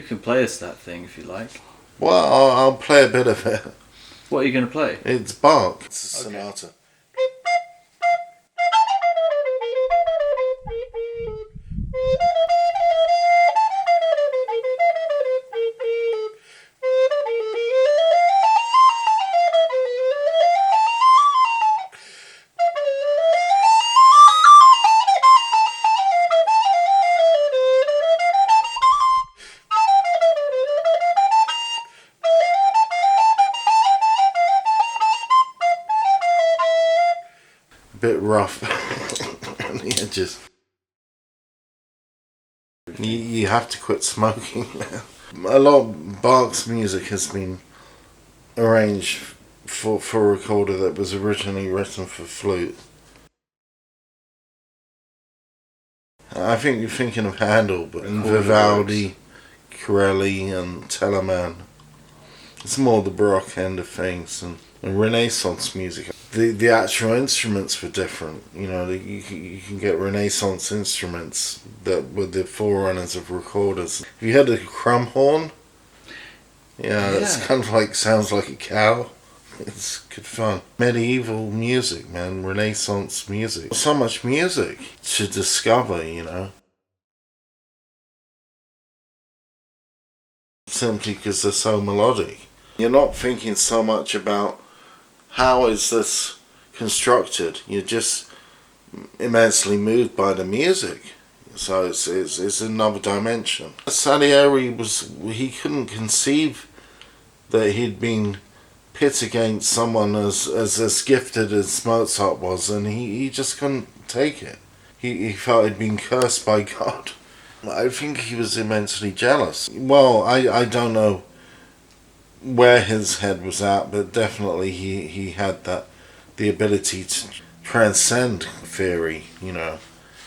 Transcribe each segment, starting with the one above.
You can play us that thing if you like. Well, I'll play a bit of it. What are you going to play? It's Bach. It's a sonata. Bit rough on the edges. You have to quit smoking now. A lot of Bach's music has been arranged for a recorder that was originally written for flute. I think you're thinking of Handel, but Vivaldi, Corelli and Telemann. It's more the Baroque end of things, and Renaissance music. The actual instruments were different. You know, you can get Renaissance instruments that were the forerunners of recorders. Have you heard of crumb horn? Yeah, that's kind of like, sounds like a cow. It's good fun. Medieval music, man. Renaissance music. So much music to discover, you know. Simply because they're so melodic. You're not thinking so much about how is this constructed. You're just immensely moved by the music. So it's another dimension. Salieri he couldn't conceive that he'd been pit against someone as gifted as Mozart was, and he just couldn't take it. He felt he'd been cursed by God. I think he was immensely jealous. Well, I don't know where his head was at, but definitely he had the ability to transcend theory, you know,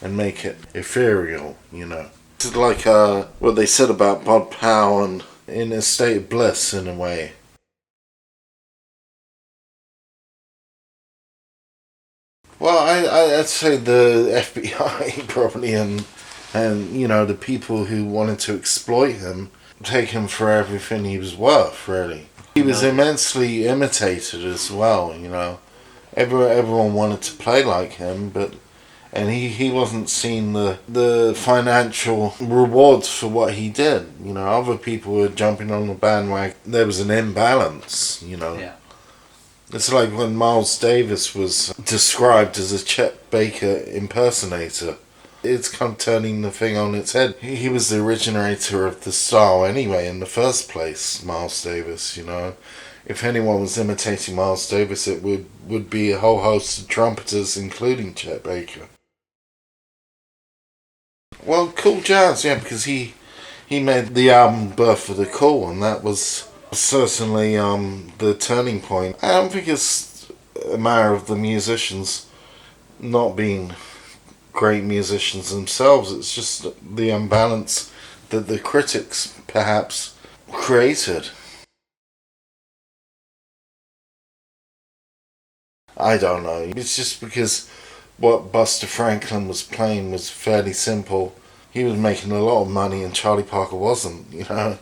and make it ethereal, you know. It's like what they said about Bud Powell, and in a state of bliss in a way. Well, I'd say the FBI probably, and you know, the people who wanted to exploit him, take him for everything he was worth, really. He was immensely imitated as well, you know. Everyone wanted to play like him, and he wasn't seeing the financial rewards for what he did. You know, other people were jumping on the bandwagon. There was an imbalance, you know. Yeah. It's like when Miles Davis was described as a Chet Baker impersonator. It's kind of turning the thing on its head. He was the originator of the style anyway, in the first place, Miles Davis, you know. If anyone was imitating Miles Davis, it would be a whole host of trumpeters, including Chet Baker. Well, Cool Jazz, yeah, because he made the album Birth of the Cool, and that was certainly the turning point. I don't think it's a matter of the musicians not being great musicians themselves. It's just the imbalance that the critics perhaps created. I don't know. It's just because what Buster Franklin was playing was fairly simple. He was making a lot of money and Charlie Parker wasn't, you know.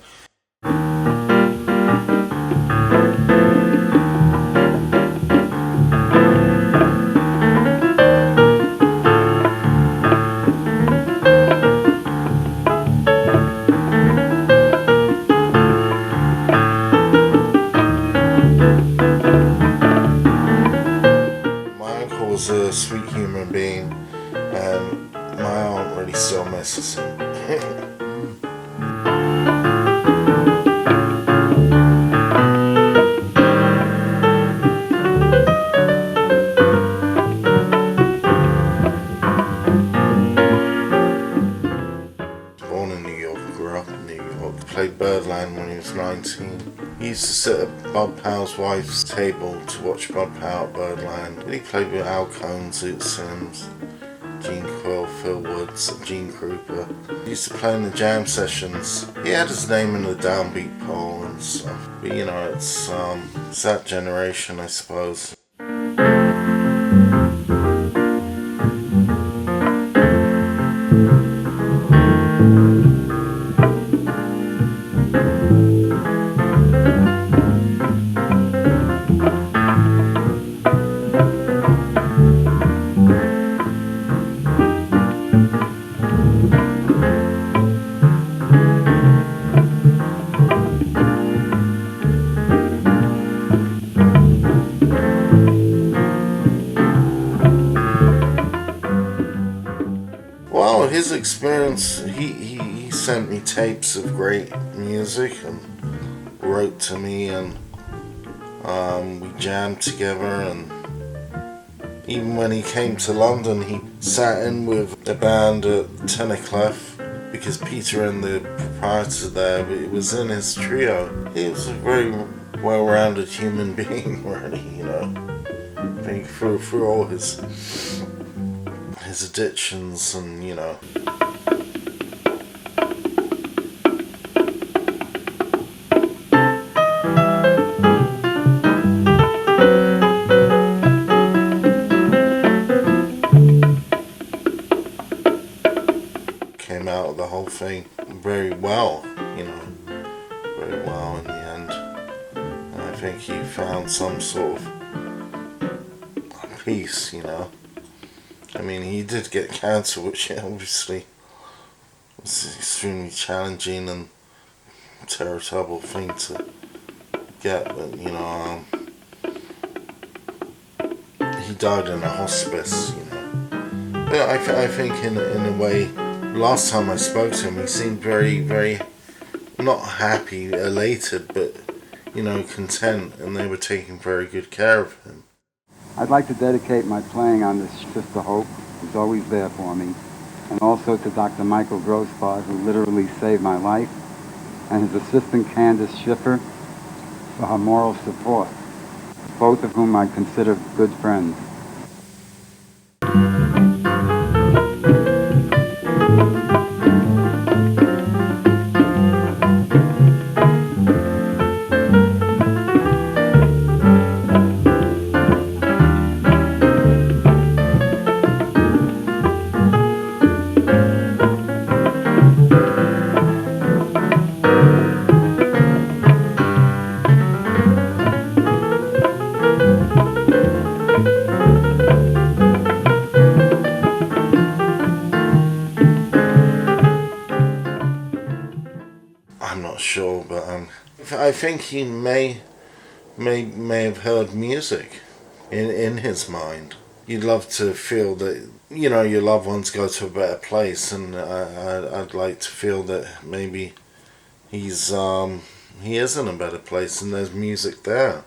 A sweet human being, and my aunt really still misses him. Born in New York, grew up in New York, played Birdland when he was 19. He used to sit at Bud Powell's wife's table to watch Bud Powell at Birdland. He played with Al Cohn, Zoot Sims, Gene Quill, Phil Woods, Gene Krupa. He used to play in the jam sessions. He had his name in the downbeat poll and stuff. But you know, it's that generation, I suppose. experience, he sent me tapes of great music and wrote to me, and we jammed together. And even when he came to London, he sat in with the band at Tennicliffe, because Peter and the proprietor there, it was in his trio. He was a very well-rounded human being, really, you know. I think through all his addictions and, you know. Came out of the whole thing very well, you know, very well in the end. And I think he found some sort of peace, you know. I mean, he did get cancer, which obviously was extremely challenging and terrible thing to get, but, you know, he died in a hospice, you know. But I think in a way, last time I spoke to him, he seemed very, very, not happy, elated, but, you know, content, and they were taking very good care of him. I'd like to dedicate my playing on this Sister Hope, who's always there for me, and also to Dr. Michael Grossbard, who literally saved my life, and his assistant Candace Schiffer for her moral support, both of whom I consider good friends. I'm not sure, but I think he may have heard music in his mind. You'd love to feel that, you know, your loved ones go to a better place, and I'd like to feel that maybe he is in a better place and there's music there.